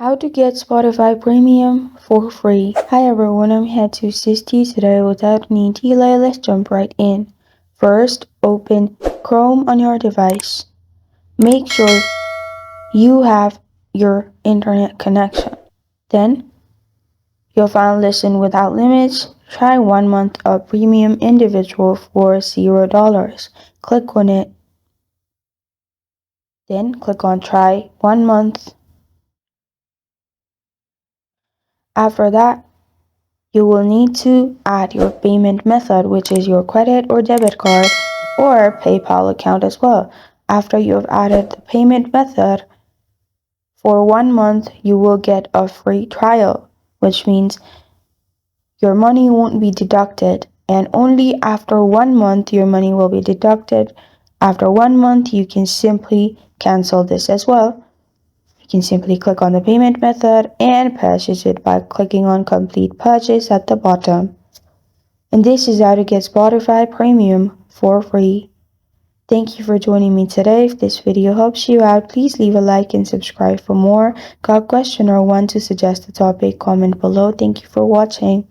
How to get Spotify Premium for free. Hi everyone, I'm here to assist you today. Without any delay, let's jump right in. First, open Chrome on your device. Make sure you have your internet connection. Then, you'll find Listen Without Limits. Try 1 month of premium individual for $0. Click on it. Then click on Try 1 month. After that, you will need to add your payment method, which is your credit or debit card or PayPal account as well. After you have added the payment method, for 1 month you will get a free trial, which means your money won't be deducted, and only after 1 month your money will be deducted. After 1 month you can simply cancel this as well. You can simply click on the payment method and purchase it by clicking on complete purchase at the bottom. And this is how to get Spotify Premium for free. Thank you for joining me today. If this video helps you out, please leave a like and subscribe for more. Got a question or want to suggest a topic? Comment below. Thank you for watching.